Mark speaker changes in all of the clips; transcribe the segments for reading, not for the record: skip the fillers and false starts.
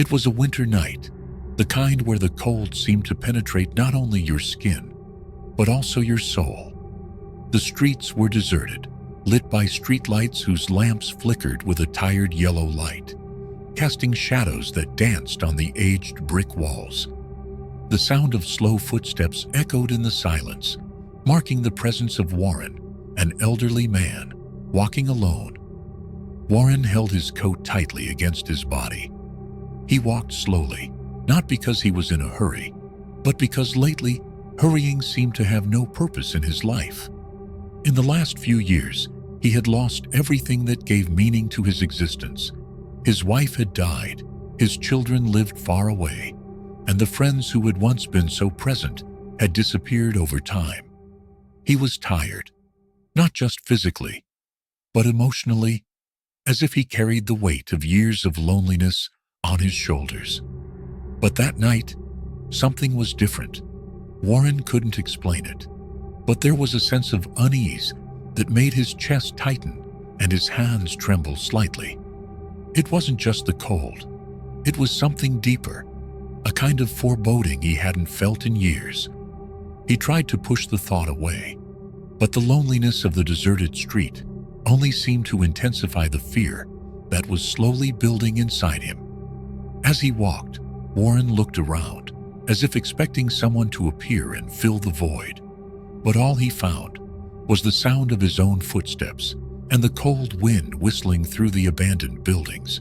Speaker 1: It was a winter night, the kind where the cold seemed to penetrate not only your skin, but also your soul. The streets were deserted, lit by streetlights whose lamps flickered with a tired yellow light, casting shadows that danced on the aged brick walls. The sound of slow footsteps echoed in the silence, marking the presence of Warren, an elderly man, walking alone. Warren held his coat tightly against his body. He walked slowly, not because he was in a hurry, but because lately, hurrying seemed to have no purpose in his life. In the last few years, he had lost everything that gave meaning to his existence. His wife had died, his children lived far away, and the friends who had once been so present had disappeared over time. He was tired, not just physically, but emotionally, as if he carried the weight of years of loneliness on his shoulders. But that night, something was different. Warren couldn't explain it, but there was a sense of unease that made his chest tighten and his hands tremble slightly. It wasn't just the cold. It was something deeper, a kind of foreboding he hadn't felt in years. He tried to push the thought away, but the loneliness of the deserted street only seemed to intensify the fear that was slowly building inside him. As he walked, Warren looked around, as if expecting someone to appear and fill the void. But all he found was the sound of his own footsteps and the cold wind whistling through the abandoned buildings.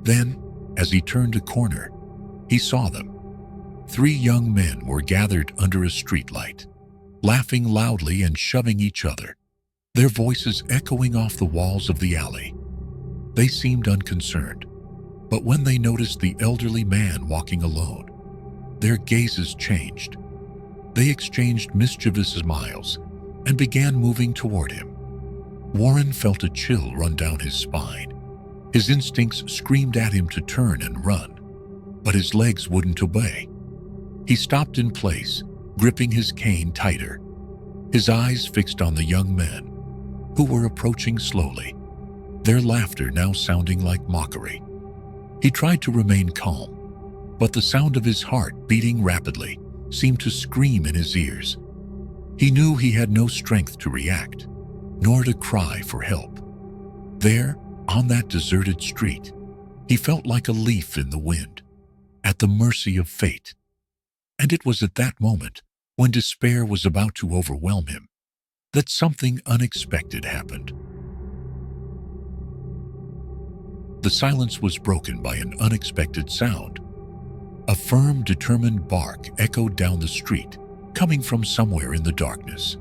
Speaker 1: Then, as he turned a corner, he saw them. 3 young men were gathered under a streetlight, laughing loudly and shoving each other, their voices echoing off the walls of the alley. They seemed unconcerned, but when they noticed the elderly man walking alone, their gazes changed. They exchanged mischievous smiles and began moving toward him. Warren felt a chill run down his spine. His instincts screamed at him to turn and run, but his legs wouldn't obey. He stopped in place, gripping his cane tighter, his eyes fixed on the young men, who were approaching slowly, their laughter now sounding like mockery. He tried to remain calm, but the sound of his heart beating rapidly seemed to scream in his ears. He knew he had no strength to react, nor to cry for help. There, on that deserted street, he felt like a leaf in the wind, at the mercy of fate. And it was at that moment, when despair was about to overwhelm him, that something unexpected happened. The silence was broken by an unexpected sound. A firm, determined bark echoed down the street, coming from somewhere in the darkness.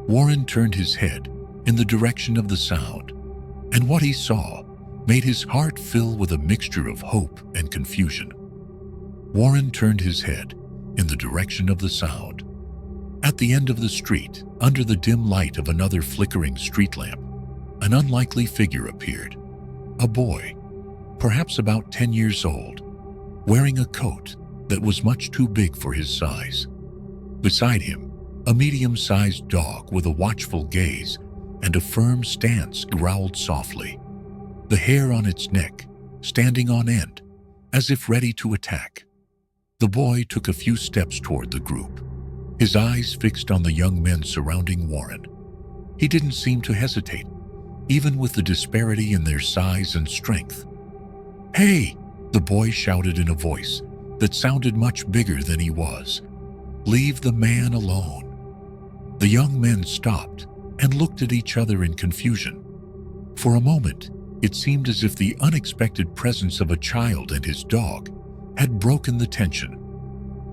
Speaker 1: Warren turned his head in the direction of the sound, and what he saw made his heart fill with a mixture of hope and confusion. Warren turned his head in the direction of the sound. At the end of the street, under the dim light of another flickering street lamp, an unlikely figure appeared. A boy, perhaps about 10 years old, wearing a coat that was much too big for his size. Beside him, a medium-sized dog with a watchful gaze and a firm stance growled softly, the hair on its neck standing on end, as if ready to attack. The boy took a few steps toward the group, his eyes fixed on the young men surrounding Warren. He didn't seem to hesitate, even with the disparity in their size and strength. "Hey!" the boy shouted in a voice that sounded much bigger than he was. "Leave the man alone." The young men stopped and looked at each other in confusion. For a moment, it seemed as if the unexpected presence of a child and his dog had broken the tension.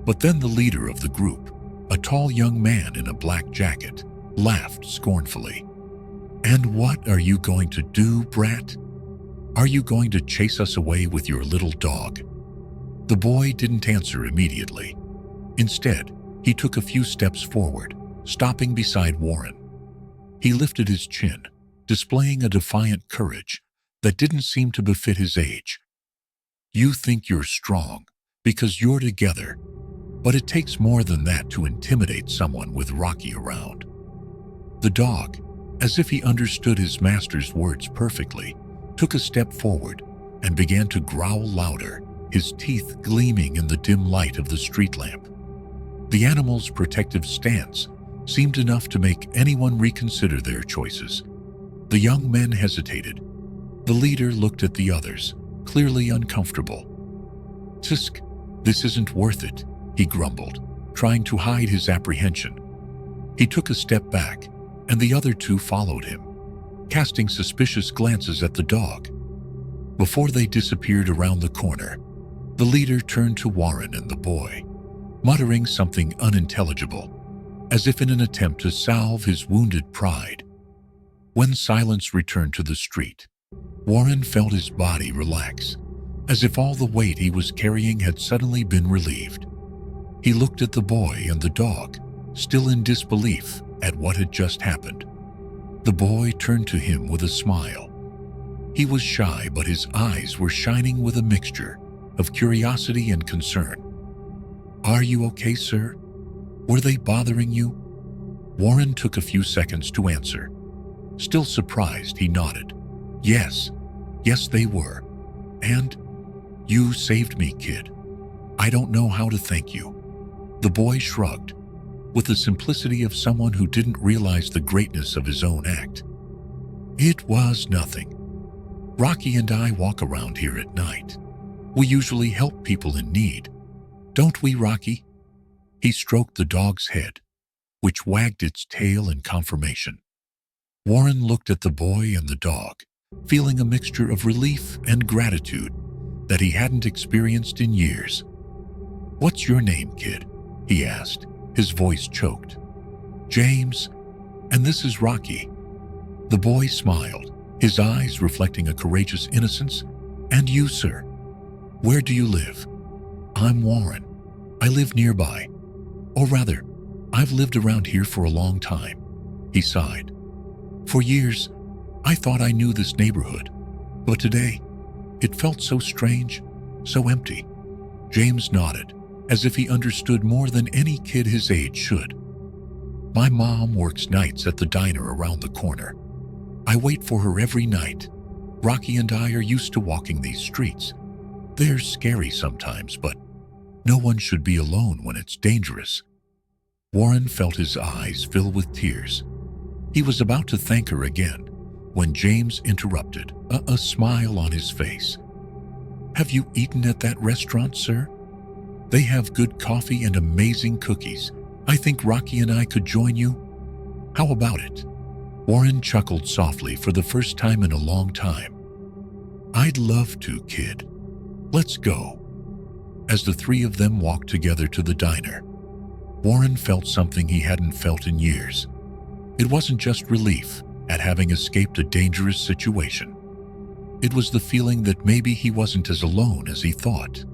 Speaker 1: But then the leader of the group, a tall young man in a black jacket, laughed scornfully. "And what are you going to do, brat? Are you going to chase us away with your little dog?" The boy didn't answer immediately. Instead, he took a few steps forward, stopping beside Warren. He lifted his chin, displaying a defiant courage that didn't seem to befit his age. "You think you're strong because you're together, but it takes more than that to intimidate someone with Rocky around." The dog, as if he understood his master's words perfectly, took a step forward and began to growl louder, his teeth gleaming in the dim light of the street lamp. The animal's protective stance seemed enough to make anyone reconsider their choices. The young men hesitated. The leader looked at the others, clearly uncomfortable. "Tisk, this isn't worth it," he grumbled, trying to hide his apprehension. He took a step back, and the other two followed him, casting suspicious glances at the dog. Before they disappeared around the corner, the leader turned to Warren and the boy, muttering something unintelligible, as if in an attempt to salve his wounded pride. When silence returned to the street, Warren felt his body relax, as if all the weight he was carrying had suddenly been relieved. He looked at the boy and the dog, still in disbelief at what had just happened. The boy turned to him with a smile. He was shy, but his eyes were shining with a mixture of curiosity and concern. "Are you okay, sir? Were they bothering you?" Warren took a few seconds to answer. Still surprised, he nodded. Yes, they were. And you saved me, kid. I don't know how to thank you." The boy shrugged, with the simplicity of someone who didn't realize the greatness of his own act. "It was nothing. Rocky and I walk around here at night. We usually help people in need. Don't we, Rocky?" He stroked the dog's head, which wagged its tail in confirmation. Warren looked at the boy and the dog, feeling a mixture of relief and gratitude that he hadn't experienced in years. "What's your name, kid?" he asked, his voice choked. "James, and this is Rocky." The boy smiled, his eyes reflecting a courageous innocence. "And you, sir? Where do you live?" "I'm Warren. I live nearby. Or rather, I've lived around here for a long time," he sighed. "For years, I thought I knew this neighborhood, but today, it felt so strange, so empty." James nodded, as if he understood more than any kid his age should. "My mom works nights at the diner around the corner. I wait for her every night. Rocky and I are used to walking these streets. They're scary sometimes, but no one should be alone when it's dangerous." Warren felt his eyes fill with tears. He was about to thank her again when James interrupted, a smile on his face. "Have you eaten at that restaurant, sir? They have good coffee and amazing cookies. I think Rocky and I could join you. How about it?" Warren chuckled softly for the first time in a long time. "I'd love to, kid. Let's go." As the three of them walked together to the diner, Warren felt something he hadn't felt in years. It wasn't just relief at having escaped a dangerous situation. It was the feeling that maybe he wasn't as alone as he thought.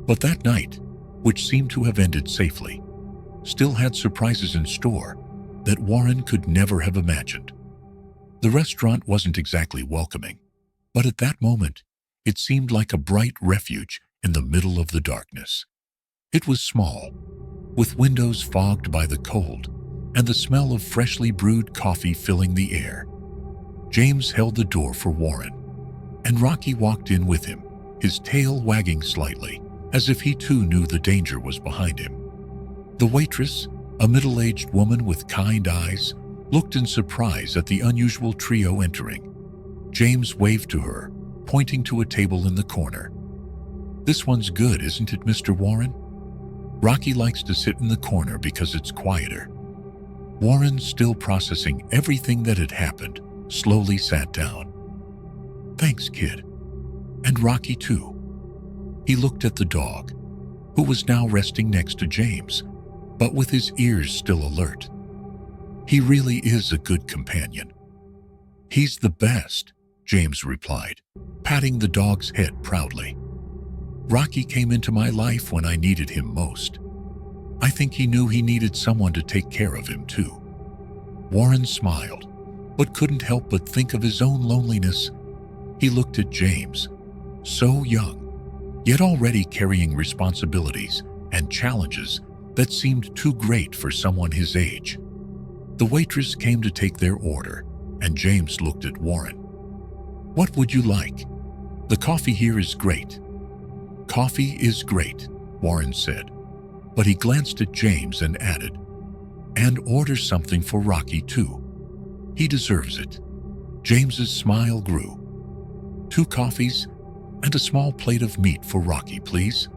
Speaker 1: But that night, which seemed to have ended safely, still had surprises in store that Warren could never have imagined. The restaurant wasn't exactly welcoming, but at that moment, it seemed like a bright refuge in the middle of the darkness. It was small, with windows fogged by the cold and the smell of freshly brewed coffee filling the air. James held the door for Warren, and Rocky walked in with him, his tail wagging slightly, as if he too knew the danger was behind him. The waitress, a middle-aged woman with kind eyes, looked in surprise at the unusual trio entering. James waved to her, pointing to a table in the corner. "This one's good, isn't it, Mr. Warren? Rocky likes to sit in the corner because it's quieter." Warren, still processing everything that had happened, slowly sat down. "Thanks, kid. And Rocky, too." He looked at the dog, who was now resting next to James, but with his ears still alert. "He really is a good companion." "He's the best," James replied, patting the dog's head proudly. "Rocky came into my life when I needed him most. I think he knew he needed someone to take care of him, too." Warren smiled, but couldn't help but think of his own loneliness. He looked at James, so young, yet already carrying responsibilities and challenges that seemed too great for someone his age. The waitress came to take their order, and James looked at Warren. "What would you like?" "The coffee here is great." "Coffee is great," Warren said, but he glanced at James and added, "And order something for Rocky too. He deserves it." James's smile grew. "2 coffees and a small plate of meat for Rocky, please."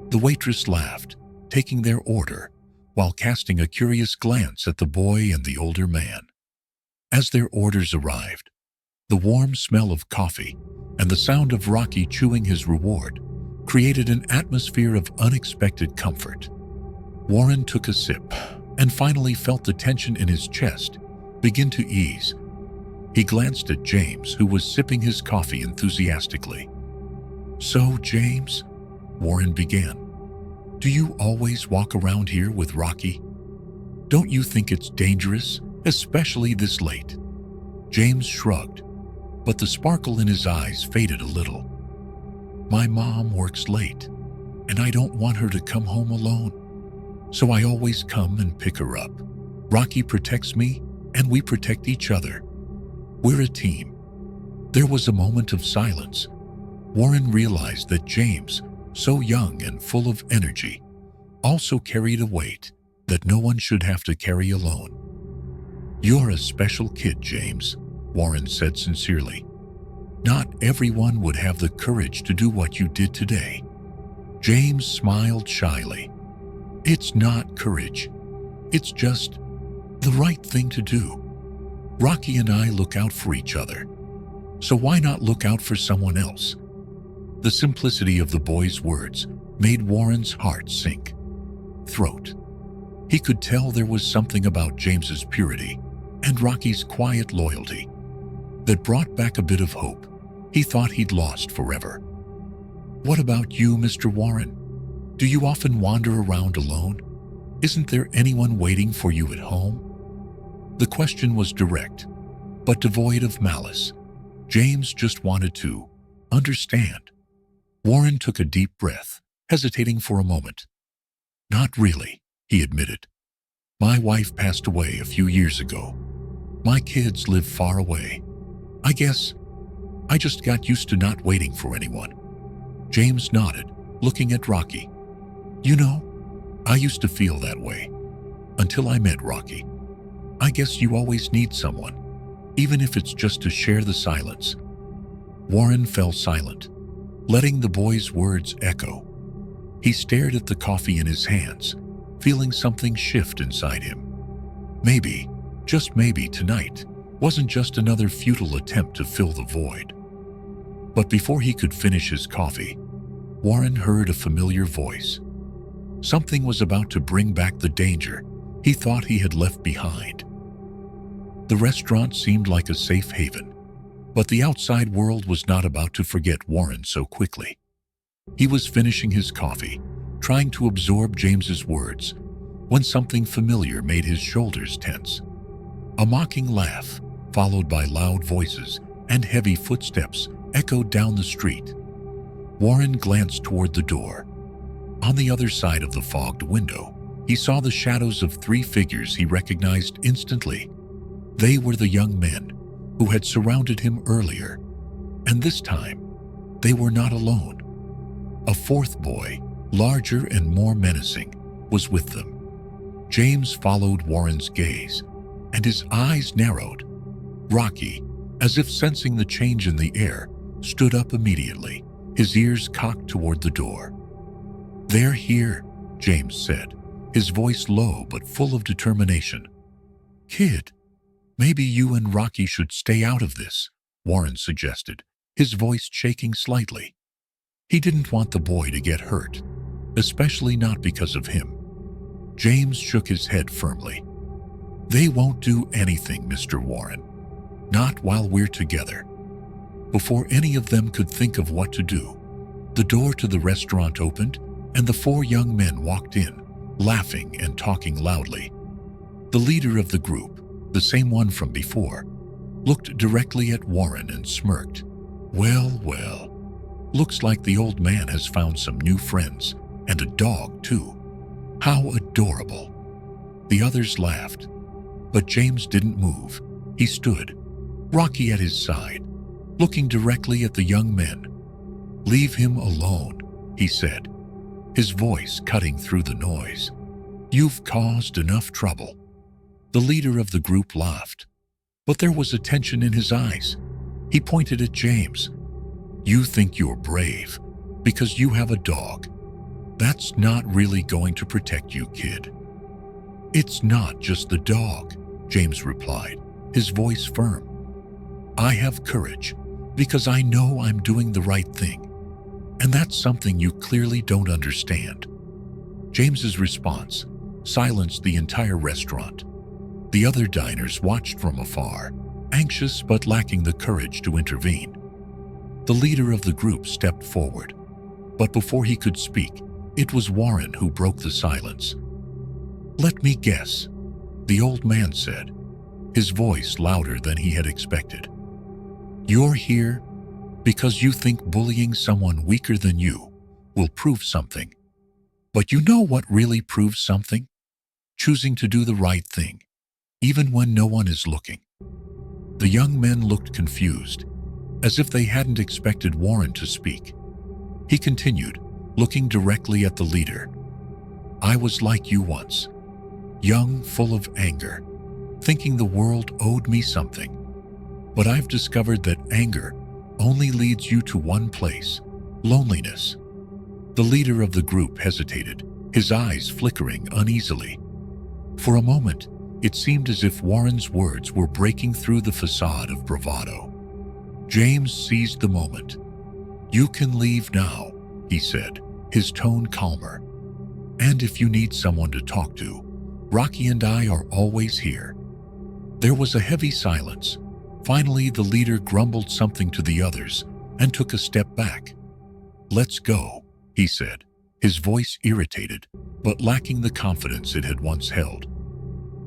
Speaker 1: The waitress laughed, taking their order, while casting a curious glance at the boy and the older man. As their orders arrived, the warm smell of coffee and the sound of Rocky chewing his reward created an atmosphere of unexpected comfort. Warren took a sip and finally felt the tension in his chest begin to ease. He glanced at James, who was sipping his coffee enthusiastically. "So, James," Warren began, "do you always walk around here with Rocky? Don't you think it's dangerous, especially this late?" James shrugged, but the sparkle in his eyes faded a little. "My mom works late, and I don't want her to come home alone. So I always come and pick her up. Rocky protects me, and we protect each other. We're a team." There was a moment of silence. Warren realized that James, so young and full of energy, also carried a weight that no one should have to carry alone. "You're a special kid, James," Warren said sincerely. "Not everyone would have the courage to do what you did today." James smiled shyly. "It's not courage. It's just the right thing to do. Rocky and I look out for each other. So why not look out for someone else?" The simplicity of the boy's words made Warren's heart sink. Throat. He could tell there was something about James's purity and Rocky's quiet loyalty that brought back a bit of hope he thought he'd lost forever. "What about you, Mr. Warren? Do you often wander around alone? Isn't there anyone waiting for you at home?" The question was direct, but devoid of malice. James just wanted to understand. Warren took a deep breath, hesitating for a moment. "Not really," he admitted. "My wife passed away a few years ago. My kids live far away. I guess I just got used to not waiting for anyone." James nodded, looking at Rocky. "You know, I used to feel that way, until I met Rocky. I guess you always need someone, even if it's just to share the silence." Warren fell silent, letting the boy's words echo. He stared at the coffee in his hands, feeling something shift inside him. Maybe, just maybe, tonight wasn't just another futile attempt to fill the void. But before he could finish his coffee, Warren heard a familiar voice. Something was about to bring back the danger he thought he had left behind. The restaurant seemed like a safe haven, but the outside world was not about to forget Warren so quickly. He was finishing his coffee, trying to absorb James's words, when something familiar made his shoulders tense. A mocking laugh, followed by loud voices and heavy footsteps, echoed down the street. Warren glanced toward the door. On the other side of the fogged window, he saw the shadows of 3 figures he recognized instantly. They were the young men who had surrounded him earlier, and this time, they were not alone. A 4th boy, larger and more menacing, was with them. James followed Warren's gaze, and his eyes narrowed. Rocky, as if sensing the change in the air, stood up immediately, his ears cocked toward the door. "They're here," James said, his voice low but full of determination. "Kid, maybe you and Rocky should stay out of this," Warren suggested, his voice shaking slightly. He didn't want the boy to get hurt, especially not because of him. James shook his head firmly. "They won't do anything, Mr. Warren. Not while we're together." Before any of them could think of what to do, the door to the restaurant opened and the 4 young men walked in, laughing and talking loudly. The leader of the group, the same one from before, looked directly at Warren and smirked. Well, looks like the old man has found some new friends, and a dog too. How adorable." The others laughed, but James didn't move. He stood, Rocky at his side, looking directly at the young men "Leave him alone," he said, his voice cutting through the noise. "You've caused enough trouble." The leader of the group laughed, but there was a tension in his eyes. He pointed at James. "You think you're brave because you have a dog. That's not really going to protect you, kid." "It's not just the dog," James replied, his voice firm. "I have courage because I know I'm doing the right thing. And that's something you clearly don't understand." James's response silenced the entire restaurant. The other diners watched from afar, anxious but lacking the courage to intervene. The leader of the group stepped forward, but before he could speak, it was Warren who broke the silence. "Let me guess," the old man said, his voice louder than he had expected. "You're here because you think bullying someone weaker than you will prove something. But you know what really proves something? Choosing to do the right thing, even when no one is looking." The young men looked confused, as if they hadn't expected Warren to speak. He continued, looking directly at the leader. "I was like you once, young, full of anger, thinking the world owed me something. But I've discovered that anger only leads you to one place: loneliness." The leader of the group hesitated, his eyes flickering uneasily. For a moment, it seemed as if Warren's words were breaking through the facade of bravado. James seized the moment. "You can leave now," he said, his tone calmer. "And if you need someone to talk to, Rocky and I are always here." There was a heavy silence. Finally, the leader grumbled something to the others and took a step back. "Let's go," he said, his voice irritated, but lacking the confidence it had once held.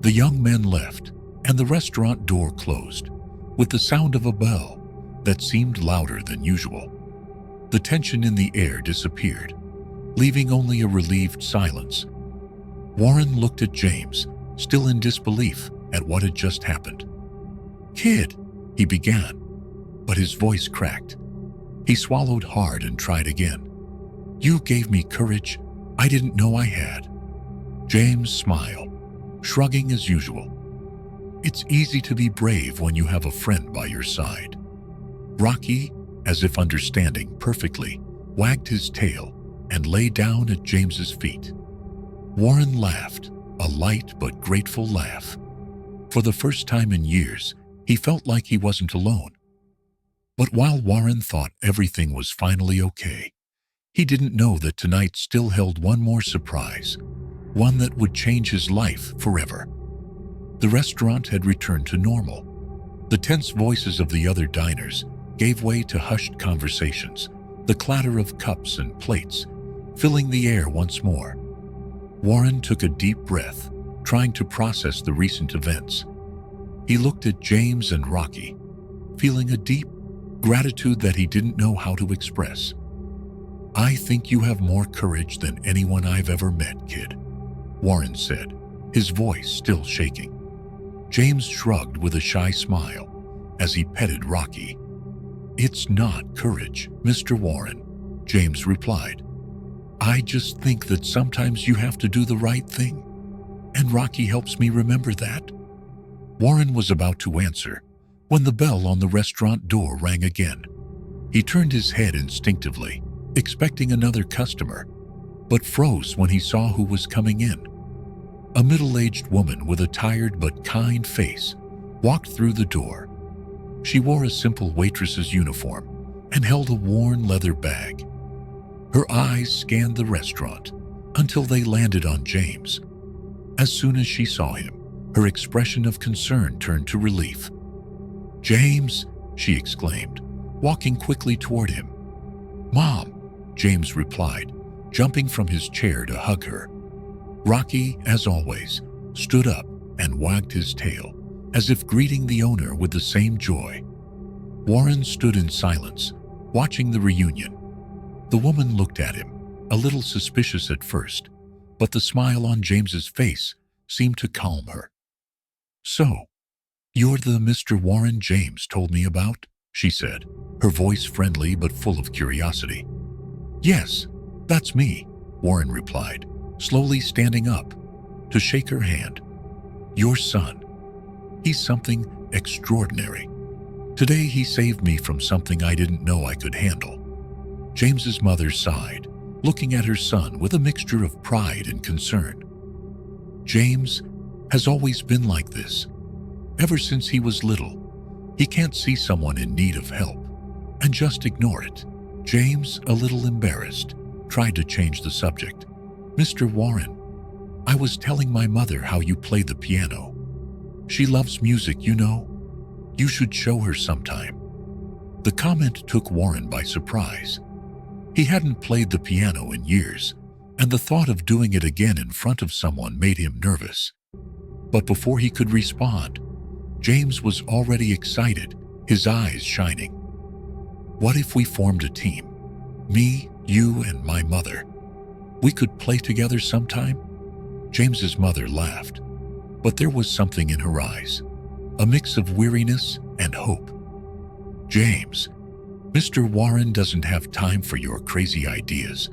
Speaker 1: The young men left, and the restaurant door closed, with the sound of a bell that seemed louder than usual. The tension in the air disappeared, leaving only a relieved silence. Warren looked at James, still in disbelief at what had just happened. "Kid," he began, but his voice cracked. He swallowed hard and tried again. "You gave me courage I didn't know I had." James smiled, shrugging as usual. "It's easy to be brave when you have a friend by your side." Rocky, as if understanding perfectly, wagged his tail and lay down at James's feet. Warren laughed, a light but grateful laugh. For the first time in years, he felt like he wasn't alone. But while Warren thought everything was finally okay, he didn't know that tonight still held one more surprise, one that would change his life forever. The restaurant had returned to normal. The tense voices of the other diners gave way to hushed conversations, the clatter of cups and plates filling the air once more. Warren took a deep breath, trying to process the recent events. He looked at James and Rocky, feeling a deep gratitude that he didn't know how to express. "I think you have more courage than anyone I've ever met, kid," Warren said, his voice still shaking. James shrugged with a shy smile as he petted Rocky. "It's not courage, Mr. Warren," James replied. "I just think that sometimes you have to do the right thing, and Rocky helps me remember that." Warren was about to answer when the bell on the restaurant door rang again. He turned his head instinctively, expecting another customer, but froze when he saw who was coming in. A middle-aged woman with a tired but kind face walked through the door. She wore a simple waitress's uniform and held a worn leather bag. Her eyes scanned the restaurant until they landed on James. As soon as she saw him, her expression of concern turned to relief. "James," she exclaimed, walking quickly toward him. "Mom," James replied, jumping from his chair to hug her. Rocky, as always, stood up and wagged his tail, as if greeting the owner with the same joy. Warren stood in silence, watching the reunion. The woman looked at him, a little suspicious at first, but the smile on James's face seemed to calm her. "So, you're the Mr. Warren James told me about?" she said, her voice friendly but full of curiosity. "Yes, that's me," Warren replied, slowly standing up to shake her hand. "Your son. He's something extraordinary. Today he saved me from something I didn't know I could handle." James's mother sighed, looking at her son with a mixture of pride and concern. "James has always been like this. Ever since he was little, he can't see someone in need of help and just ignore it." James, a little embarrassed, tried to change the subject. "Mr. Warren, I was telling my mother how you play the piano. She loves music, you know. You should show her sometime." The comment took Warren by surprise. He hadn't played the piano in years, and the thought of doing it again in front of someone made him nervous. But before he could respond, James was already excited, his eyes shining. "What if we formed a team? Me, you, and my mother. We could play together sometime?" James's mother laughed, but there was something in her eyes, a mix of weariness and hope. "James, Mr. Warren doesn't have time for your crazy ideas.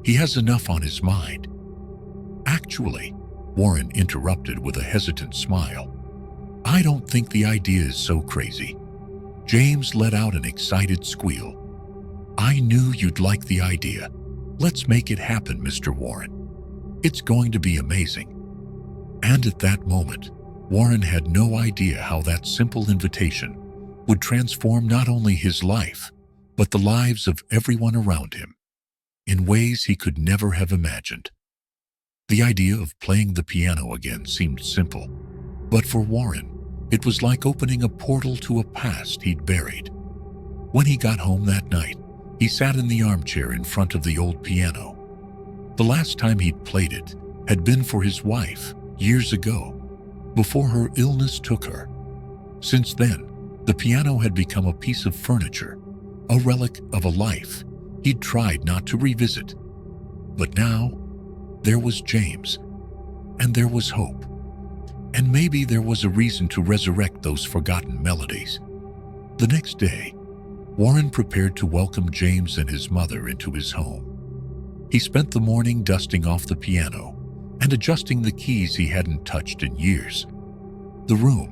Speaker 1: He has enough on his mind." "Actually," Warren interrupted with a hesitant smile, "I don't think the idea is so crazy." James let out an excited squeal. "I knew you'd like the idea. Let's make it happen, Mr. Warren. It's going to be amazing." And at that moment, Warren had no idea how that simple invitation would transform not only his life, but the lives of everyone around him, in ways he could never have imagined. The idea of playing the piano again seemed simple, but for Warren, it was like opening a portal to a past he'd buried. When he got home that night, he sat in the armchair in front of the old piano. The last time he'd played it had been for his wife, years ago, before her illness took her. Since then, the piano had become a piece of furniture, a relic of a life he'd tried not to revisit. But now, there was James, and there was hope. And maybe there was a reason to resurrect those forgotten melodies. The next day, Warren prepared to welcome James and his mother into his home. He spent the morning dusting off the piano and adjusting the keys he hadn't touched in years. The room,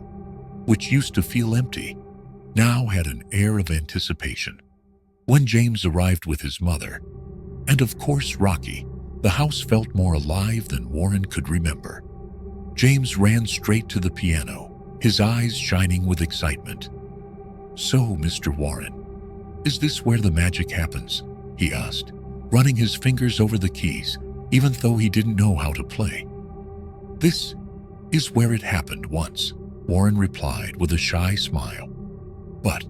Speaker 1: which used to feel empty, now had an air of anticipation. When James arrived with his mother, and of course Rocky, the house felt more alive than Warren could remember. James ran straight to the piano, his eyes shining with excitement. "So, Mr. Warren, is this where the magic happens?" he asked, running his fingers over the keys, even though he didn't know how to play. "This is where it happened once," Warren replied with a shy smile. "But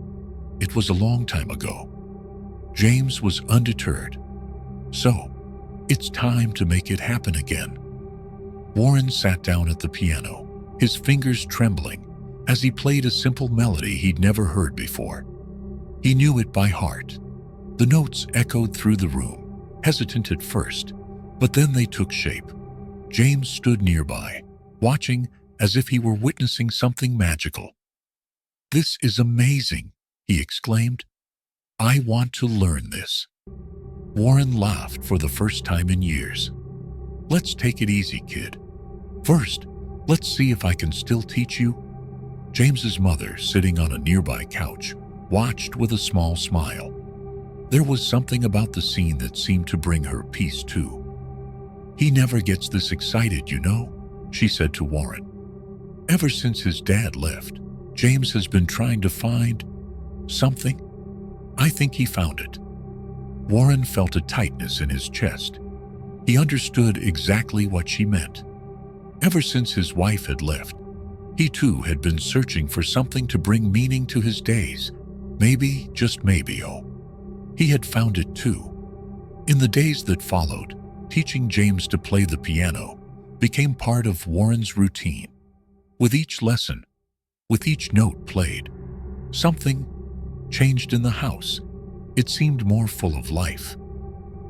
Speaker 1: it was a long time ago." James was undeterred. "So, it's time to make it happen again." Warren sat down at the piano, his fingers trembling as he played a simple melody he'd never heard before. He knew it by heart. The notes echoed through the room, hesitant at first, but then they took shape. James stood nearby, watching as if he were witnessing something magical. "This is amazing," he exclaimed. "I want to learn this." Warren laughed for the first time in years. "Let's take it easy, kid. First, let's see if I can still teach you." James's mother, sitting on a nearby couch, watched with a small smile. There was something about the scene that seemed to bring her peace too. "He never gets this excited, you know," she said to Warren. "Ever since his dad left, James has been trying to find something. I think he found it." Warren felt a tightness in his chest. He understood exactly what she meant. Ever since his wife had left, he too had been searching for something to bring meaning to his days. Maybe, just maybe, he had found it too. In the days that followed, teaching James to play the piano became part of Warren's routine. With each lesson, with each note played, something changed in the house. It seemed more full of life.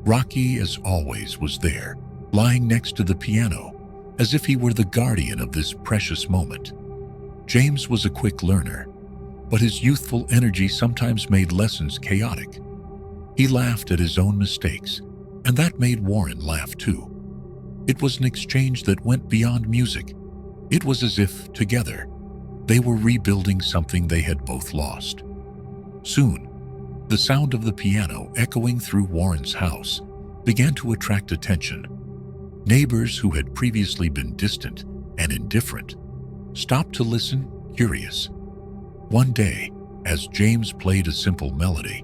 Speaker 1: Rocky, as always, was there, lying next to the piano, as if he were the guardian of this precious moment. James was a quick learner, but his youthful energy sometimes made lessons chaotic. He laughed at his own mistakes, and that made Warren laugh too. It was an exchange that went beyond music. It was as if, together, they were rebuilding something they had both lost. Soon, the sound of the piano echoing through Warren's house began to attract attention. Neighbors who had previously been distant and indifferent stopped to listen, curious. One day, as James played a simple melody,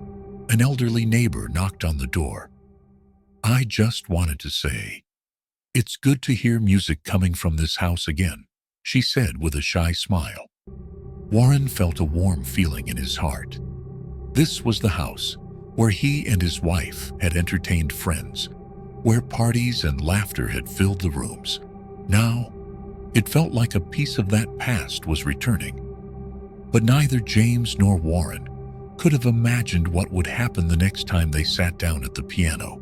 Speaker 1: an elderly neighbor knocked on the door. "I just wanted to say, it's good to hear music coming from this house again," she said with a shy smile. Warren felt a warm feeling in his heart. This was the house where he and his wife had entertained friends, where parties and laughter had filled the rooms. Now, it felt like a piece of that past was returning. But neither James nor Warren could have imagined what would happen the next time they sat down at the piano.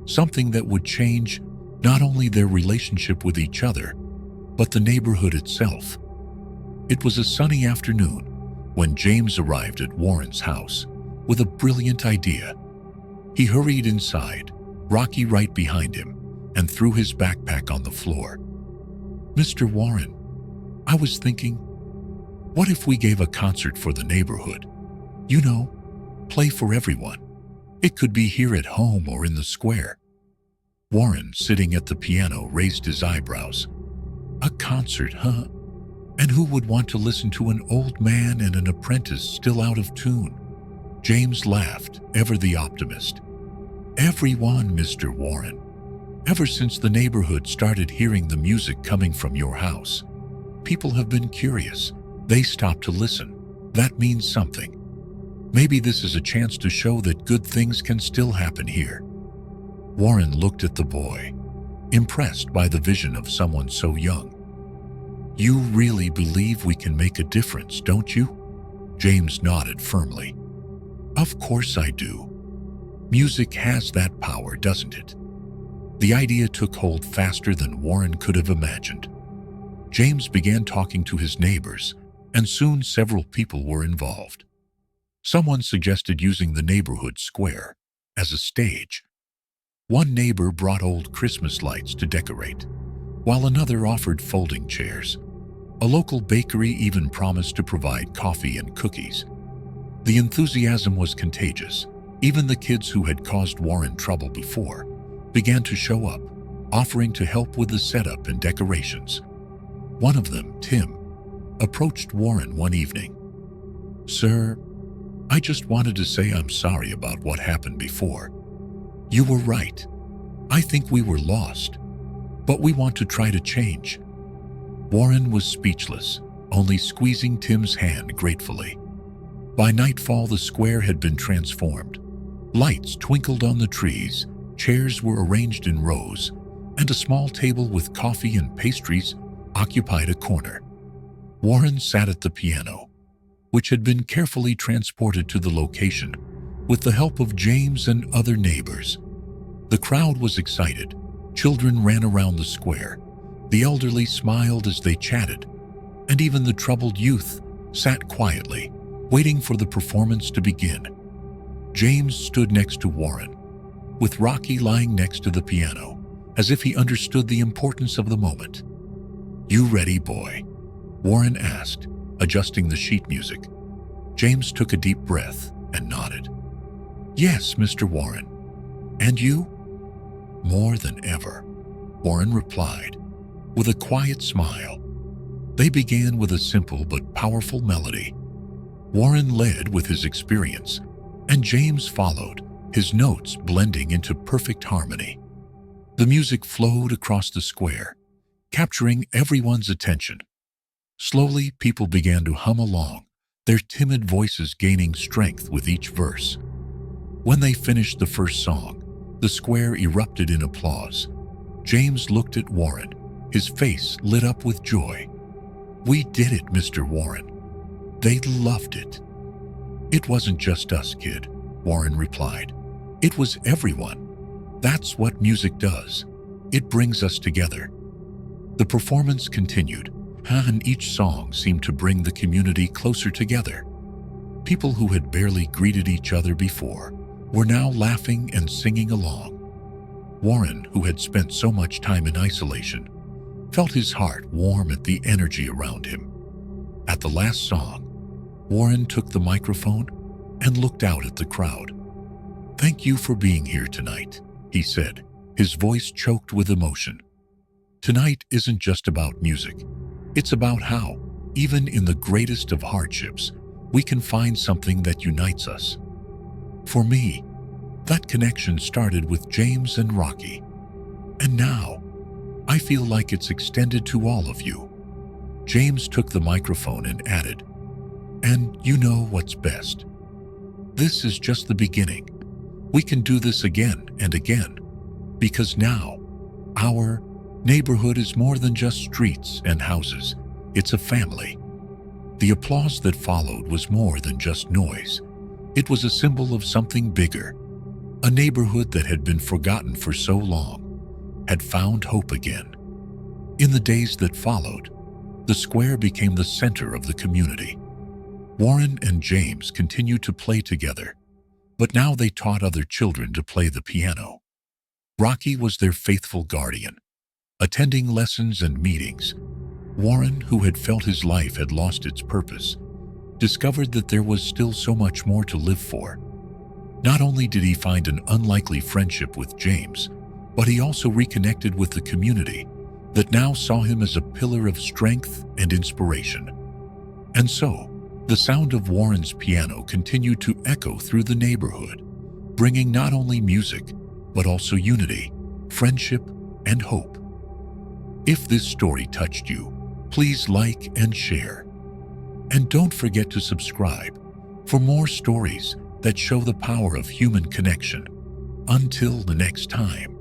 Speaker 1: Something that would change not only their relationship with each other, but the neighborhood itself. It was a sunny afternoon when James arrived at Warren's house with a brilliant idea. He hurried inside, Rocky right behind him, and threw his backpack on the floor. "Mr. Warren, I was thinking, what if we gave a concert for the neighborhood? You know, play for everyone. It could be here at home or in the square." Warren, sitting at the piano, raised his eyebrows. "A concert, huh? And who would want to listen to an old man and an apprentice still out of tune?" James laughed, ever the optimist. "Everyone, Mr. Warren. Ever since the neighborhood started hearing the music coming from your house, people have been curious. They stopped to listen. That means something. Maybe this is a chance to show that good things can still happen here." Warren looked at the boy, impressed by the vision of someone so young. "You really believe we can make a difference, don't you?" James nodded firmly. "Of course I do. Music has that power, doesn't it?" The idea took hold faster than Warren could have imagined. James began talking to his neighbors, and soon several people were involved. Someone suggested using the neighborhood square as a stage. One neighbor brought old Christmas lights to decorate, while another offered folding chairs. A local bakery even promised to provide coffee and cookies. The enthusiasm was contagious. Even the kids who had caused Warren trouble before began to show up, offering to help with the setup and decorations. One of them, Tim, approached Warren one evening. "Sir, I just wanted to say I'm sorry about what happened before. You were right. I think we were lost, but we want to try to change." Warren was speechless, only squeezing Tim's hand gratefully. By nightfall, the square had been transformed. Lights twinkled on the trees, chairs were arranged in rows, and a small table with coffee and pastries occupied a corner. Warren sat at the piano, which had been carefully transported to the location with the help of James and other neighbors. The crowd was excited. Children ran around the square. The elderly smiled as they chatted, and even the troubled youth sat quietly, waiting for the performance to begin. James stood next to Warren, with Rocky lying next to the piano, as if he understood the importance of the moment. "You ready, boy?" Warren asked, adjusting the sheet music. James took a deep breath and nodded. "Yes, Mr. Warren. And you?" "More than ever," Warren replied, with a quiet smile. They began with a simple but powerful melody. Warren led with his experience, and James followed, his notes blending into perfect harmony. The music flowed across the square, capturing everyone's attention. Slowly, people began to hum along, their timid voices gaining strength with each verse. When they finished the first song, the square erupted in applause. James looked at Warren, his face lit up with joy. "We did it, Mr. Warren. They loved it." "It wasn't just us, kid," Warren replied. "It was everyone. That's what music does. It brings us together." The performance continued, and each song seemed to bring the community closer together. People who had barely greeted each other before were now laughing and singing along. Warren, who had spent so much time in isolation, felt his heart warm at the energy around him. At the last song, Warren took the microphone and looked out at the crowd. "Thank you for being here tonight," he said, his voice choked with emotion. "Tonight isn't just about music. It's about how, even in the greatest of hardships, we can find something that unites us. For me, that connection started with James and Rocky. And now, I feel like it's extended to all of you." James took the microphone and added, "And you know what's best? This is just the beginning. We can do this again and again, because now, our neighborhood is more than just streets and houses. It's a family." The applause that followed was more than just noise. It was a symbol of something bigger. A neighborhood that had been forgotten for so long had found hope again. In the days that followed, the square became the center of the community. Warren and James continued to play together, but now they taught other children to play the piano. Rocky was their faithful guardian, attending lessons and meetings. Warren, who had felt his life had lost its purpose, discovered that there was still so much more to live for. Not only did he find an unlikely friendship with James, but he also reconnected with the community that now saw him as a pillar of strength and inspiration. And so, the sound of Warren's piano continued to echo through the neighborhood, bringing not only music, but also unity, friendship, and hope. If this story touched you, please like and share. And don't forget to subscribe for more stories that show the power of human connection. Until the next time.